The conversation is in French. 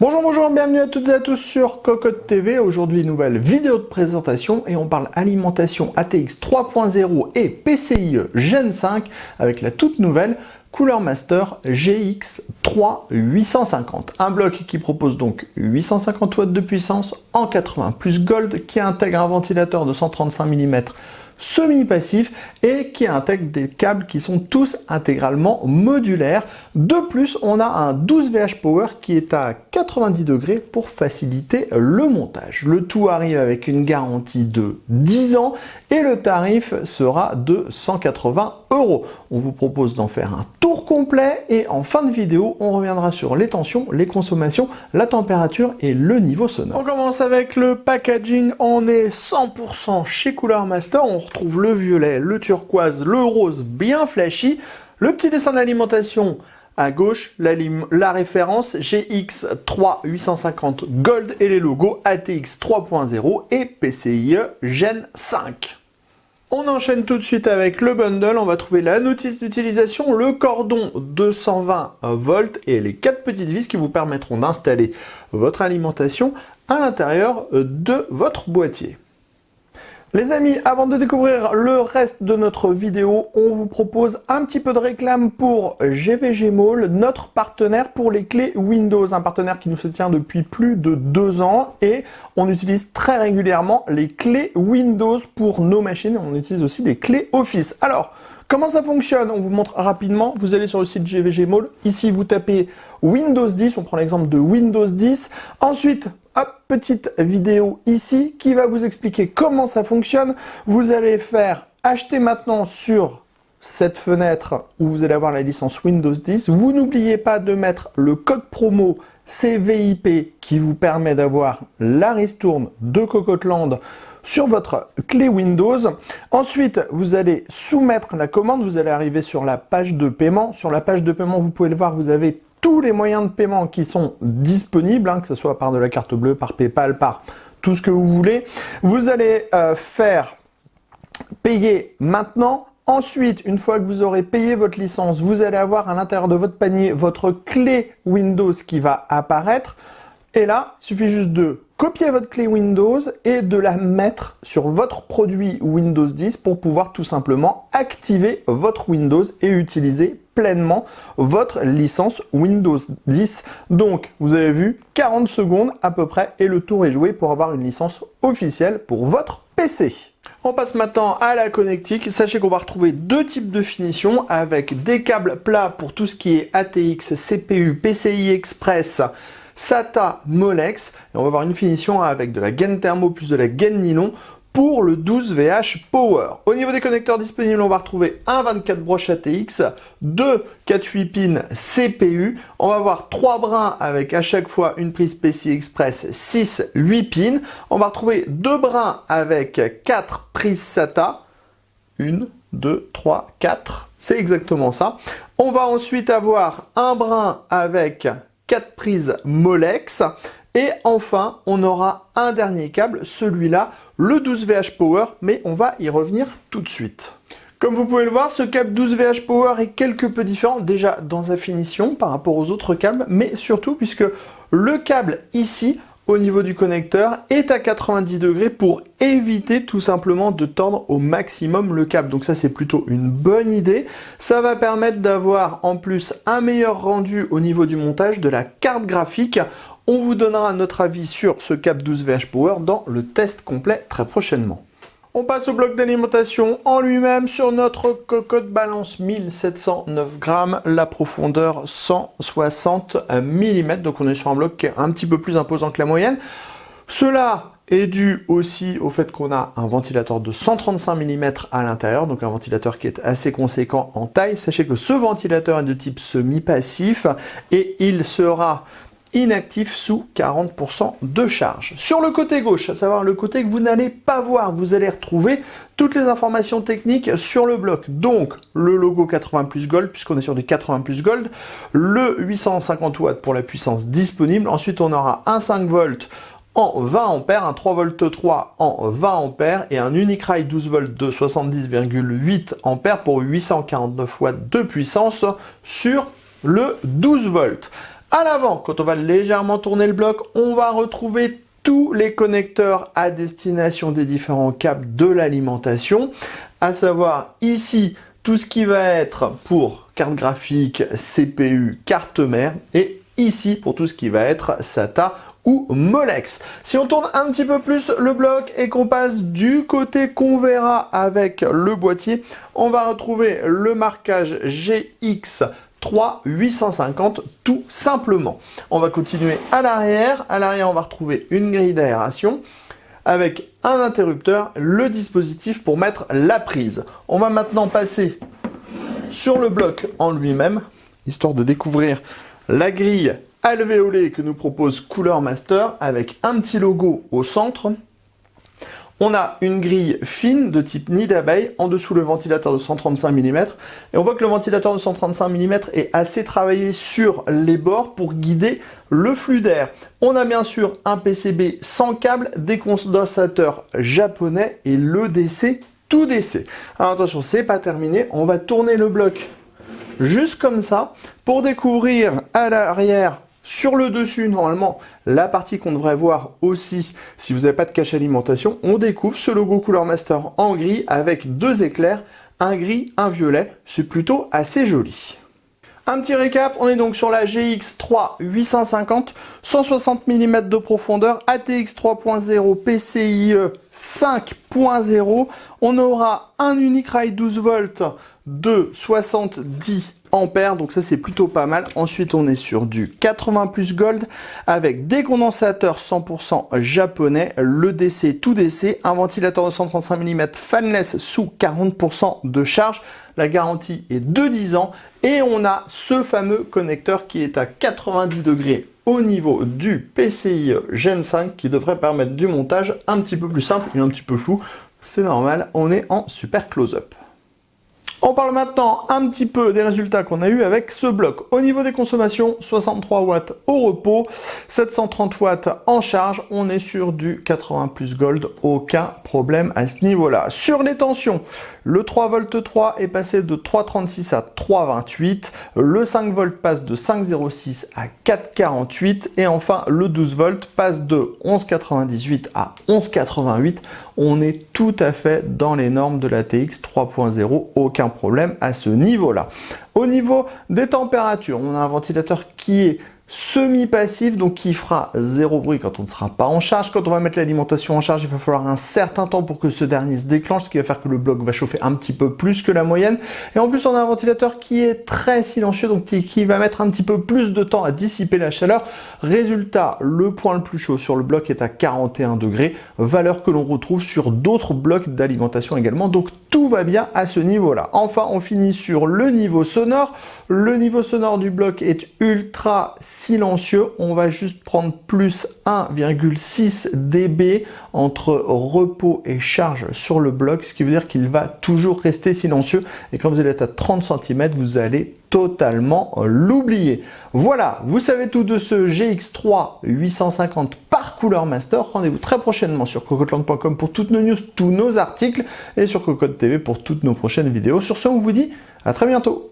Bonjour, bienvenue à toutes et à tous sur Cocotte TV. Aujourd'hui, nouvelle vidéo de présentation et on parle alimentation ATX 3.0 et PCIe Gen 5 avec la toute nouvelle Cooler Master GX3 850. Un bloc qui propose donc 850 watts de puissance en 80 plus Gold, qui intègre un ventilateur de 135 mm semi-passif et qui intègre des câbles qui sont tous intégralement modulaires. De plus, on a un 12 VH Power qui est à 90 degrés pour faciliter le montage. Le tout arrive avec une garantie de 10 ans et le tarif sera de 180 €. On vous propose d'en faire un tour complet et en fin de vidéo, on reviendra sur les tensions, les consommations, la température et le niveau sonore. On commence avec le packaging. On est 100% chez Cooler Master. On retrouve le violet, le turquoise, le rose bien flashy, le petit dessin d'alimentation à gauche, la référence GX3 850 Gold et les logos ATX 3.0 et PCIe Gen 5. On enchaîne tout de suite avec le bundle. On va trouver la notice d'utilisation, le cordon 220 volts et les 4 petites vis qui vous permettront d'installer votre alimentation à l'intérieur de votre boîtier. Les amis, avant de découvrir le reste de notre vidéo, on vous propose un petit peu de réclame pour GVG Mall, notre partenaire pour les clés Windows, un partenaire qui nous soutient depuis plus de 2 ans et on utilise très régulièrement les clés Windows pour nos machines. On utilise aussi les clés Office. Alors, comment ça fonctionne? On vous montre rapidement. Vous allez sur le site GVG Mall. Ici, vous tapez Windows 10. On prend l'exemple de Windows 10. Ensuite, hop, petite vidéo ici qui va vous expliquer comment ça fonctionne. Vous allez faire acheter maintenant sur cette fenêtre où vous allez avoir la licence Windows 10. Vous n'oubliez pas de mettre le code promo CVIP qui vous permet d'avoir la ristourne de Cocotland sur votre clé Windows. Ensuite, vous allez soumettre la commande. Vous allez arriver sur la page de paiement. Sur la page de paiement, vous pouvez le voir, vous avez tous les moyens de paiement qui sont disponibles, que ce soit par de la carte bleue, par PayPal, par tout ce que vous voulez. Vous allez faire payer maintenant. Ensuite, une fois que vous aurez payé votre licence, vous allez avoir à l'intérieur de votre panier votre clé Windows qui va apparaître. Et là, il suffit juste de copier votre clé Windows et de la mettre sur votre produit Windows 10 pour pouvoir tout simplement activer votre Windows et utiliser pleinement votre licence Windows 10. Donc, vous avez vu, 40 secondes à peu près et le tour est joué pour avoir une licence officielle pour votre PC. On passe maintenant à la connectique. Sachez qu'on va retrouver deux types de finition avec des câbles plats pour tout ce qui est ATX, CPU, PCI Express, SATA, Molex, et on va avoir une finition avec de la gaine thermo plus de la gaine nylon pour le 12 VH Power. Au niveau des connecteurs disponibles, on va retrouver un 24 broches ATX, deux 4-8 pins CPU, on va avoir 3 brins avec à chaque fois une prise PCI Express 6-8 pins, on va retrouver 2 brins avec 4 prises SATA, 1, 2, 3, 4, c'est exactement ça. On va ensuite avoir un brin avec 4 prises Molex. Et enfin, on aura un dernier câble, celui-là, le 12 VH Power, mais on va y revenir tout de suite. Comme vous pouvez le voir, ce câble 12 VH Power est quelque peu différent, déjà dans sa finition par rapport aux autres câbles, mais surtout puisque le câble ici, au niveau du connecteur, est à 90 degrés pour éviter tout simplement de tordre au maximum le câble. Donc ça, c'est plutôt une bonne idée. Ça va permettre d'avoir en plus un meilleur rendu au niveau du montage de la carte graphique. On vous donnera notre avis sur ce câble 12 VH Power dans le test complet très prochainement. On passe au bloc d'alimentation en lui-même sur notre cocotte balance 1709 grammes, la profondeur 160 mm. Donc on est sur un bloc qui est un petit peu plus imposant que la moyenne. Cela est dû aussi au fait qu'on a un ventilateur de 135 mm à l'intérieur, donc un ventilateur qui est assez conséquent en taille. Sachez que ce ventilateur est de type semi-passif et il sera inactif sous 40% de charge. Sur le côté gauche, à savoir le côté que vous n'allez pas voir, vous allez retrouver toutes les informations techniques sur le bloc. Donc, le logo 80 plus Gold, puisqu'on est sur des 80 plus Gold, le 850 watts pour la puissance disponible. Ensuite, on aura un 5 volts en 20 ampères, un 3 volts 3 en 20 ampères et un Unique Rail 12 volts de 70,8 ampères pour 849 watts de puissance sur le 12 volts. À l'avant, quand on va légèrement tourner le bloc, on va retrouver tous les connecteurs à destination des différents câbles de l'alimentation, à savoir ici tout ce qui va être pour carte graphique, CPU, carte mère, et ici pour tout ce qui va être SATA ou Molex. Si on tourne un petit peu plus le bloc et qu'on passe du côté qu'on verra avec le boîtier, on va retrouver le marquage GX 3850 tout simplement. On va continuer à l'arrière. À l'arrière, on va retrouver une grille d'aération avec un interrupteur, le dispositif pour mettre la prise. On va maintenant passer sur le bloc en lui-même, histoire de découvrir la grille alvéolée que nous propose Cooler Master avec un petit logo au centre. On a une grille fine de type nid d'abeille, en dessous le ventilateur de 135 mm. Et on voit que le ventilateur de 135 mm est assez travaillé sur les bords pour guider le flux d'air. On a bien sûr un PCB sans câble, des condensateurs japonais et le DC tout DC. Alors attention, c'est pas terminé, on va tourner le bloc juste comme ça pour découvrir à l'arrière, sur le dessus, normalement, la partie qu'on devrait voir aussi si vous n'avez pas de cache alimentation, on découvre ce logo Cooler Master en gris avec deux éclairs, un gris, un violet. C'est plutôt assez joli. Un petit récap, on est donc sur la GX3 850, 160 mm de profondeur, ATX 3.0, PCIe 5.0. On aura un unique rail 12 volts de 70 ampères, donc ça c'est plutôt pas mal. Ensuite on est sur du 80 plus gold avec des condensateurs 100% japonais, le DC tout DC, un ventilateur de 135 mm fanless sous 40% de charge. La garantie est de 10 ans et on a ce fameux connecteur qui est à 90 degrés au niveau du PCIe Gen 5 qui devrait permettre du montage un petit peu plus simple et un petit peu flou. C'est normal, on est en super close-up. On parle maintenant un petit peu des résultats qu'on a eu avec ce bloc. Au niveau des consommations, 63 watts au repos, 730 watts en charge. On est sur du 80 plus gold, aucun problème à ce niveau-là. Sur les tensions, le 3 volt 3 est passé de 3,36 à 3,28. Le 5 volts passe de 5,06 à 4,48. Et enfin, le 12 volts passe de 11,98 à 11,88. On est tout à fait dans les normes de la TX 3.0, aucun problème à ce niveau-là. Au niveau des températures, on a un ventilateur qui est semi-passif, donc qui fera zéro bruit quand on ne sera pas en charge. Quand on va mettre l'alimentation en charge, il va falloir un certain temps pour que ce dernier se déclenche, ce qui va faire que le bloc va chauffer un petit peu plus que la moyenne. Et en plus, on a un ventilateur qui est très silencieux, donc qui va mettre un petit peu plus de temps à dissiper la chaleur. Résultat, le point le plus chaud sur le bloc est à 41 degrés, valeur que l'on retrouve sur d'autres blocs d'alimentation également. Donc tout va bien à ce niveau-là. Enfin, on finit sur le niveau sonore. Le niveau sonore du bloc est ultra silencieux. On va juste prendre plus 1,6 dB entre repos et charge sur le bloc, ce qui veut dire qu'il va toujours rester silencieux. Et quand vous allez être à 30 cm, vous allez totalement l'oublier. Voilà, vous savez tout de ce GX3 850 par Cooler Master. Rendez-vous très prochainement sur cocoteland.com pour toutes nos news, tous nos articles et sur Cocotte TV pour toutes nos prochaines vidéos. Sur ce, on vous dit à très bientôt.